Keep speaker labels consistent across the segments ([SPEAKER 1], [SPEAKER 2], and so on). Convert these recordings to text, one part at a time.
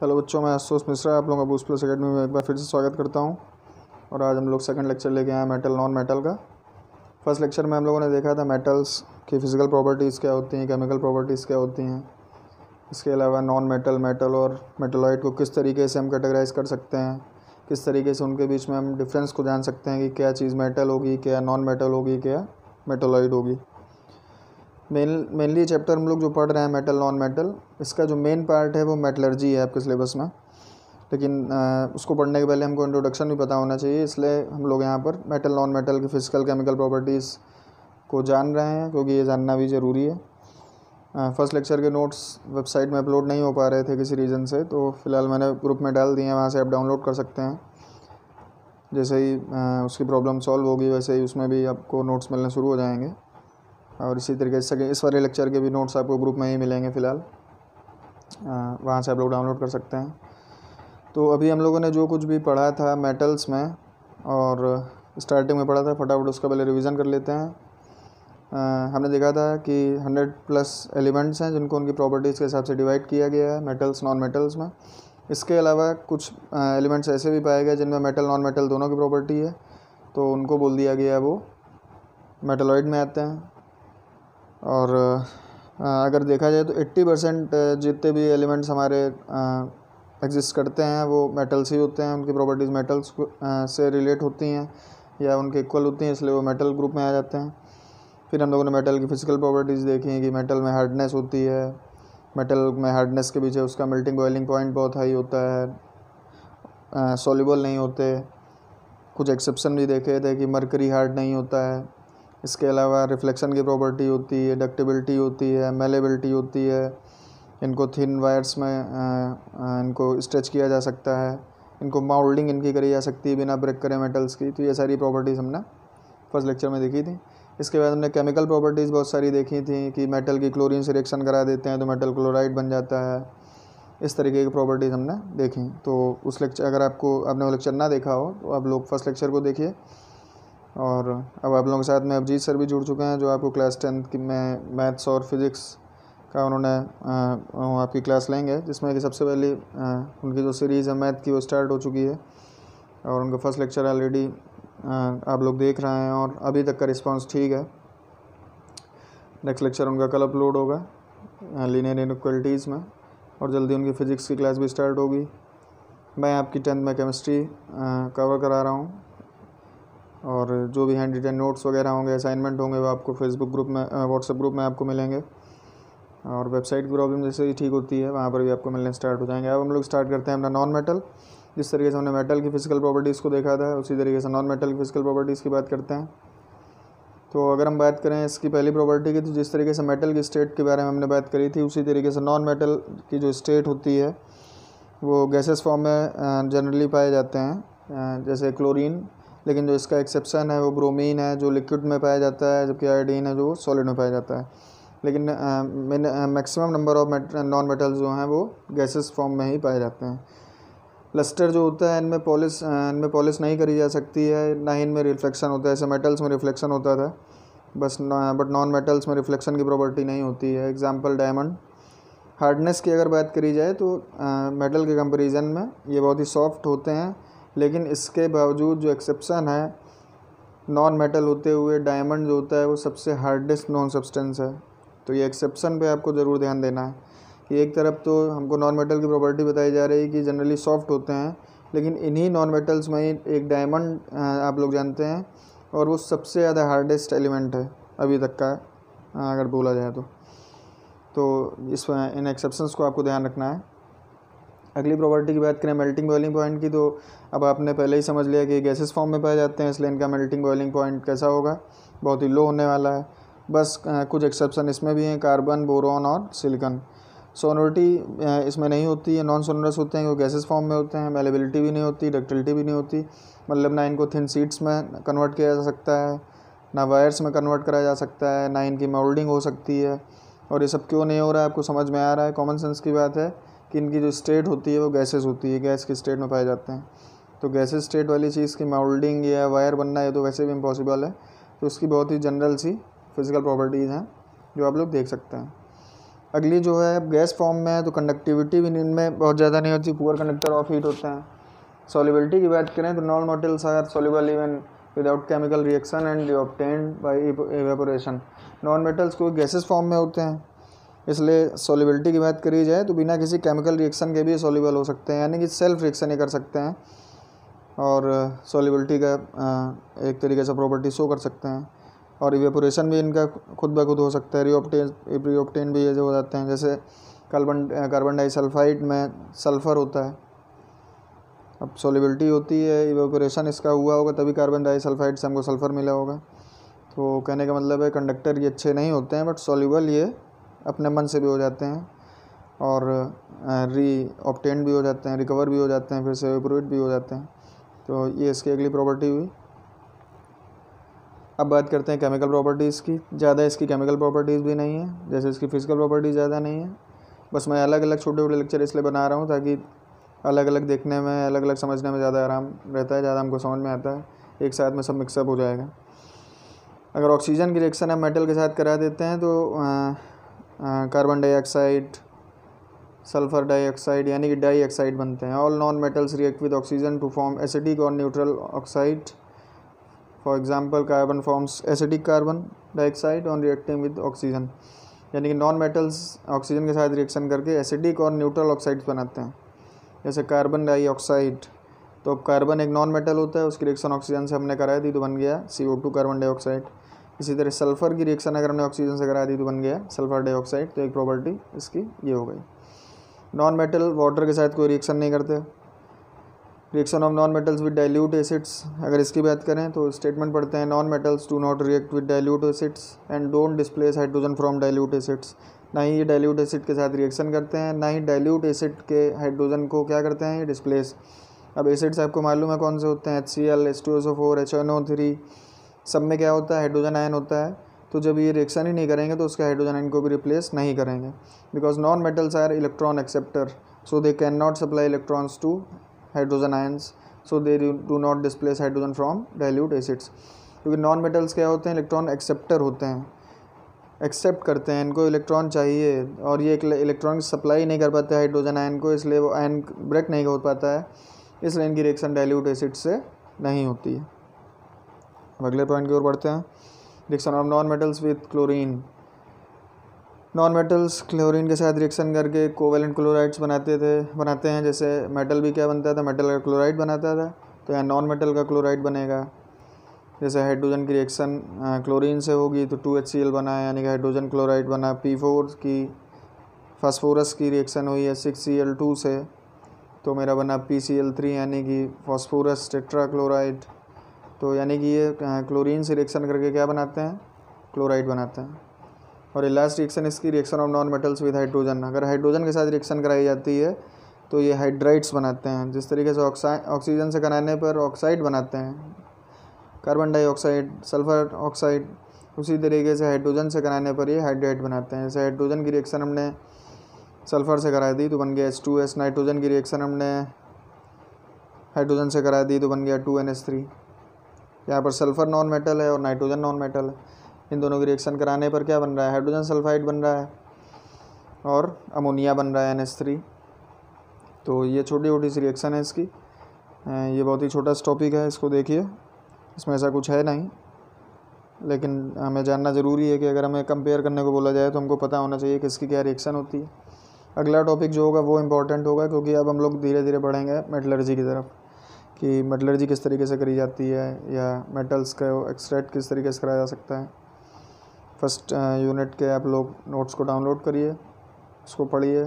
[SPEAKER 1] Hello बच्चों, मैं आशुतोष मिश्रा आप लोगों का बूस्ट प्लस अकेडमी में एक बार फिर से स्वागत करता हूं। और आज हम लोग सेकंड लेक्चर लेके आए हैं मेटल नॉन मेटल का। फर्स्ट लेक्चर में हम लोगों ने देखा था मेटल्स की फ़िज़िकल प्रॉपर्टीज़ क्या होती हैं, केमिकल प्रॉपर्टीज़ क्या होती हैं। इसके अलावा नॉन मेटल, मेटल और मेटलॉइड को किस तरीके से हम कैटेगराइज़ कर सकते हैं, किस तरीके से उनके बीच में हम डिफरेंस को जान सकते हैं कि क्या चीज़ मेटल होगी, क्या नॉन मेटल होगी, क्या मेटलॉइड होगी। मेनली चैप्टर हम लोग जो पढ़ रहे हैं मेटल नॉन मेटल, इसका जो मेन पार्ट है वो मेटलर्जी है आपके सिलेबस में। लेकिन उसको पढ़ने के पहले हमको इंट्रोडक्शन भी पता होना चाहिए, इसलिए हम लोग यहाँ पर मेटल नॉन मेटल की फ़िज़िकल केमिकल प्रॉपर्टीज़ को जान रहे हैं, क्योंकि ये जानना भी ज़रूरी है। फर्स्ट लेक्चर के नोट्स वेबसाइट में अपलोड नहीं हो पा रहे थे किसी रीज़न से, तो फ़िलहाल मैंने ग्रुप में डाल दिए हैं, वहाँ से आप डाउनलोड कर सकते हैं। जैसे ही उसकी प्रॉब्लम सॉल्व होगी वैसे ही उसमें भी आपको नोट्स मिलने शुरू हो जाएंगे। और इसी तरीके से इस वाले लेक्चर के भी नोट्स आपको ग्रुप में ही मिलेंगे फ़िलहाल, वहाँ से आप लोग डाउनलोड कर सकते हैं। तो अभी हम लोगों ने जो कुछ भी पढ़ा था मेटल्स में और स्टार्टिंग में पढ़ा था, फटाफट उसका पहले रिवीजन कर लेते हैं। हमने देखा था कि 100+ एलिमेंट्स हैं जिनको उनकी प्रॉपर्टीज़ के हिसाब से डिवाइड किया गया है मेटल्स नॉन मेटल्स में। इसके अलावा कुछ एलिमेंट्स ऐसे भी पाए गए जिनमें मेटल नॉन मेटल दोनों की प्रॉपर्टी है, तो उनको बोल दिया गया है वो मेटलॉइड में आते हैं। और अगर देखा जाए तो 80% जितने भी एलिमेंट्स हमारे एग्जिस्ट करते हैं वो मेटल्स ही होते हैं, उनकी प्रॉपर्टीज़ मेटल्स से रिलेट होती हैं या उनके इक्वल होती हैं, इसलिए वो मेटल ग्रुप में आ जाते हैं। फिर हम लोगों ने मेटल की फ़िज़िकल प्रॉपर्टीज़ देखी हैं कि मेटल में हार्डनेस होती है, मेटल में हार्डनेस के पीछे उसका मेल्टिंग बॉइलिंग पॉइंट बहुत हाई होता है, सॉल्युबल नहीं होते। कुछ एक्सेप्शन भी देखे थे कि मरकरी हार्ड नहीं होता है। इसके अलावा रिफ्लेक्शन की प्रॉपर्टी होती है, डक्टिबिलिटी होती है, मेलेबिलिटी होती है। इनको थिन वायर्स में इनको स्ट्रेच किया जा सकता है, इनको माउल्डिंग इनकी करी जा सकती है बिना ब्रेक करे मेटल्स की। तो ये सारी प्रॉपर्टीज़ हमने फर्स्ट लेक्चर में देखी थी। इसके बाद हमने केमिकल प्रॉपर्टीज़ बहुत सारी देखी थी कि मेटल की क्लोरीन से रिएक्शन करा देते हैं तो मेटल क्लोराइड बन जाता है। इस तरीके की प्रॉपर्टीज़ हमने देखी। तो उस लेक्चर, अगर आपने वो लेक्चर ना देखा हो तो आप लोग फर्स्ट लेक्चर को देखिए। और अब आप लोगों के साथ में अभिजीत सर भी जुड़ चुके हैं, जो आपको क्लास 10 की में मैथ्स और फिज़िक्स का उन्होंने आपकी क्लास लेंगे, जिसमें कि सबसे पहले उनकी जो सीरीज़ है मैथ की वो स्टार्ट हो चुकी है और उनका फर्स्ट लेक्चर ऑलरेडी आप लोग देख रहे हैं और अभी तक का रिस्पांस ठीक है। नेक्स्ट लेक्चर उनका कल अपलोड होगा लीनियर इनइक्वालिटीज़ में, और जल्दी उनकी फ़िज़िक्स की क्लास भी स्टार्ट होगी। मैं आपकी 10th में केमिस्ट्री कवर करा रहा हूँ, और जो भी हैंड रिटन नोट्स वगैरह होंगे, असाइनमेंट होंगे, वो आपको फेसबुक ग्रुप में, व्हाट्सएप ग्रुप में आपको मिलेंगे। और वेबसाइट की प्रॉब्लम जैसे ही ठीक होती है वहाँ पर भी आपको मिलने स्टार्ट हो जाएंगे। अब हम लोग स्टार्ट करते हैं अपना नॉन मेटल। जिस तरीके से हमने मेटल की फ़िज़िकल प्रॉपर्टीज़ को देखा था, उसी तरीके से नॉन मेटल की फ़िज़िकल प्रॉपर्टीज़ की बात करते हैं। तो अगर हम बात करें इसकी पहली प्रॉपर्टी की, तो जिस तरीके से मेटल की स्टेट के बारे में हमने बात करी थी, उसी तरीके से नॉन मेटल की जो स्टेट होती है वो गैसेस फॉर्म में जनरली पाए जाते हैं, जैसे क्लोरीन। लेकिन जो इसका एक्सेप्शन है वो ब्रोमीन है, जो लिक्विड में पाया जाता है, जबकि आयोडीन है जो सॉलिड में पाया जाता है। लेकिन maximum number of non metals जो हैं वो गैसेस फॉर्म में ही पाए जाते हैं। लस्टर जो होता है इनमें पॉलिश नहीं करी जा सकती है, ना ही इनमें रिफ्लेक्शन होता है। ऐसे मेटल्स में रिफ्लेक्शन होता था बट नॉन मेटल्स में रिफ्लेक्शन की प्रॉपर्टी नहीं होती है। Example diamond. हार्डनेस की अगर बात करी जाए तो मेटल के कंपेरिजन में ये बहुत ही सॉफ्ट होते हैं, लेकिन इसके बावजूद जो एक्सेप्शन है, नॉन मेटल होते हुए डायमंड जो होता है वो सबसे हार्डेस्ट नॉन सब्सटेंस है। तो ये एक्सेप्शन पे आपको ज़रूर ध्यान देना है कि एक तरफ तो हमको नॉन मेटल की प्रॉपर्टी बताई जा रही है कि जनरली सॉफ्ट होते हैं, लेकिन इन्हीं नॉन मेटल्स में ही एक डायमंड आप लोग जानते हैं, और वो सबसे ज़्यादा हार्डेस्ट एलिमेंट है अभी तक का, अगर बोला जाए तो इन एक्सेप्शंस को आपको ध्यान रखना है। अगली प्रॉपर्टी की बात करें मेल्टिंग बॉइलिंग पॉइंट की, तो अब आपने पहले ही समझ लिया कि गैसेस फॉर्म में पाए जाते हैं, इसलिए इनका मेल्टिंग बॉइलिंग पॉइंट कैसा होगा, बहुत ही लो होने वाला है। बस कुछ एक्सेप्शन इसमें भी हैं, कार्बन, बोरॉन और सिलिकॉन। सोनोरिटी इसमें नहीं होती है, नॉन सोनरस होते हैं, वो गैसेस फॉर्म में होते हैं। मेलेबिलिटी भी नहीं होती, डक्टिलिटी भी नहीं होती, मतलब ना इनको थिन शीट्स में कन्वर्ट किया जा सकता है, ना वायर्स में कन्वर्ट करा जा सकता है, ना इनकी मोल्डिंग हो सकती है। और ये सब क्यों नहीं हो रहा है आपको समझ में आ रहा है। कॉमन सेंस की बात है कि इनकी जो स्टेट होती है वो गैसेस होती है, गैस की स्टेट में पाए जाते हैं। तो गैसेस स्टेट वाली चीज़ की मोल्डिंग या वायर बनना है तो वैसे भी इम्पॉसिबल है। तो उसकी बहुत ही जनरल सी फिज़िकल प्रॉपर्टीज़ हैं जो आप लोग देख सकते हैं। अगली जो है गैस फॉर्म में है तो कंडक्टिविटी भी इनमें बहुत ज़्यादा नहीं होती, पुअर कंडक्टर ऑफ हीट होते हैं। सॉल्युबिलिटी की बात करें तो non metals are soluble even without chemical reaction and obtained by evaporation. Non metals कोई गैसेस फॉर्म में होते हैं, इसलिए सॉल्युबिलिटी की बात करी जाए तो बिना किसी केमिकल रिएक्शन के भी सॉल्युबल हो सकते हैं, यानी कि सेल्फ रिएक्शन ही कर सकते हैं और सॉल्युबिलिटी का एक तरीके से प्रॉपर्टी शो कर सकते हैं। और इवेपोरेशन भी इनका खुद ब खुद हो सकता है, रीऑब्टेन भी ये जो हो जाते हैं, जैसे कार्बन डाइसल्फाइड में सल्फ़र होता है। अब सॉल्युबिलिटी होती है, इवेपोरेशन इसका हुआ होगा तभी कार्बन डाइसल्फाइड से हमको सल्फ़र मिला होगा। तो कहने का मतलब है कंडक्टर ये अच्छे नहीं होते हैं, बट सॉल्युबल ये अपने मन से भी हो जाते हैं और रीऑब्टेन भी हो जाते हैं, रिकवर भी हो जाते हैं, फिर से इवेपोरेट भी हो जाते हैं। तो ये इसकी अगली प्रॉपर्टी हुई। अब बात करते हैं केमिकल प्रॉपर्टीज़ की। ज़्यादा इसकी केमिकल प्रॉपर्टीज़ भी नहीं है, जैसे इसकी फिजिकल प्रॉपर्टीज़ ज़्यादा नहीं है। बस मैं अलग अलग छोटे छोटे लेक्चर इसलिए बना रहा हूँ ताकि अलग अलग देखने में, अलग अलग समझने में ज़्यादा आराम रहता है, ज़्यादा हमको समझ में आता है, एक साथ में सब मिक्सअप हो जाएगा। अगर ऑक्सीजन की रिएक्शन हम मेटल के साथ करा देते हैं तो कार्बन डाइऑक्साइड, सल्फ़र डाइऑक्साइड यानी कि डाइऑक्साइड बनते हैं। All non metals react with oxygen to form acidic और neutral oxide. For example carbon forms acidic carbon dioxide on reacting with oxygen, यानी कि नॉन मेटल्स ऑक्सीजन के साथ रिएक्शन करके एसिडिक और न्यूट्रल ऑक्साइड्स बनाते हैं। जैसे कार्बन डाइऑक्साइड, तो अब कार्बन एक नॉन मेटल होता है, उसकी रिएक्शन ऑक्सीजन से हमने करा दी तो बन गया CO2 कार्बन डाइऑक्साइड। इसी तरह सल्फ़र की रिएक्शन अगर हमने ऑक्सीजन से करा दी तो बन गया सल्फ़र डाइऑक्साइड। तो एक प्रॉपर्टी इसकी ये हो गई। नॉन मेटल वाटर के साथ कोई रिएक्शन नहीं करते। Reaction of non metals with dilute acids, अगर इसकी बात करें तो स्टेटमेंट पढ़ते हैं non metals do not react with dilute acids and don't displace hydrogen from dilute acids. ना ही ये डाइल्यूट एसिड के साथ रिएक्शन करते हैं, ना ही डाइल्यूट एसिड के हाइड्रोजन को क्या करते हैं, ये डिस्प्लेस। अब एसिड्स आपको मालूम है कौन से होते हैं, HCl, H2SO4, HNO3, सब में क्या होता है, हाइड्रोजन आयन होता है। तो जब ये रिएक्शन ही नहीं करेंगे तो उसके हाइड्रोजन आयन को भी रिप्लेस नहीं करेंगे, because non metals are electron acceptor, so they can not supply electrons to hydrogen ions, so they do not displace hydrogen from dilute acids. क्योंकि नॉन मेटल्स क्या होते हैं, इलेक्ट्रॉन एक्सेप्टर होते हैं, एक्सेप्ट करते हैं, इनको इलेक्ट्रॉन चाहिए और ये इलेक्ट्रॉन सप्लाई नहीं कर पाते हाइड्रोजन आयन को, इसलिए वो आयन ब्रेक नहीं हो पाता है, इसलिए इनकी रिएक्शन डाइल्यूट एसिड से नहीं होती है। अब अगले पॉइंट की ओर बढ़ते हैं। Reaction of non metals with chlorine. Non metals chlorine के साथ रिएक्शन करके कोवेलेंट क्लोराइड्स बनाते हैं। जैसे मेटल भी क्या बनता था, मेटल का क्लोराइड बनाता था, तो यहाँ नॉन मेटल का क्लोराइड बनेगा। जैसे हाइड्रोजन की रिएक्शन क्लोरीन से होगी तो 2HCl बना है, यानी कि हाइड्रोजन क्लोराइड बना। P4 की फास्फोरस की रिएक्शन हुई है 6Cl2 से, तो मेरा बना PCl3 यानी कि फास्फोरस टेट्रा क्लोराइड। तो यानी कि ये क्लोरीन से रिएक्शन करके क्या बनाते हैं, क्लोराइड बनाते हैं। और ये लास्ट रिएक्शन इसकी reaction of non metals with hydrogen. अगर हाइड्रोजन के साथ रिएक्शन कराई जाती है तो ये हाइड्राइड्स बनाते हैं। जिस तरीके से ऑक्सीजन से कराने पर ऑक्साइड बनाते हैं, कार्बन डाइऑक्साइड, सल्फर ऑक्साइड, उसी तरीके से हाइड्रोजन से कराने पर ये हाइड्राइड बनाते हैं। जैसे हाइड्रोजन की रिएक्शन हमने सल्फ़र से करा दी तो बन गया H2S, नाइट्रोजन की रिएक्शन हमने हाइड्रोजन से करा दी तो बन गया 2NH3। यहाँ पर सल्फ़र नॉन मेटल है और नाइट्रोजन नॉन मेटल है, इन दोनों की रिएक्शन कराने पर क्या बन रहा है, हाइड्रोजन सल्फाइड बन रहा है और अमोनिया बन रहा है NH3। तो ये छोटी छोटी सी रिएक्शन है इसकी। ये बहुत ही छोटा सा टॉपिक है, इसको देखिए, इसमें ऐसा कुछ है नहीं, लेकिन हमें जानना ज़रूरी है कि अगर हमें कंपेयर करने को बोला जाए तो हमको पता होना चाहिए कि इसकी क्या रिएक्शन होती है। अगला टॉपिक जो होगा वो इम्पोर्टेंट होगा, क्योंकि अब हम लोग धीरे धीरे बढ़ेंगे मेटलर्जी की तरफ, कि मेटलर्जी किस तरीके से करी जाती है या मेटल्स का एक्सट्रैक्ट किस तरीके से कराया जा सकता है। फर्स्ट यूनिट के आप लोग नोट्स को डाउनलोड करिए, उसको पढ़िए,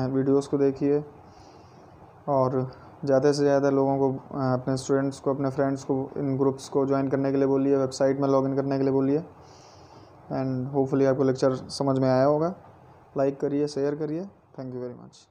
[SPEAKER 1] वीडियोस को देखिए और ज़्यादा से ज़्यादा लोगों को, अपने स्टूडेंट्स को, अपने फ्रेंड्स को इन ग्रुप्स को ज्वाइन करने के लिए बोलिए, वेबसाइट में लॉगिन करने के लिए बोलिए। एंड होपफुली आपको लेक्चर समझ में आया होगा। लाइक करिए, शेयर करिए। Thank you very much.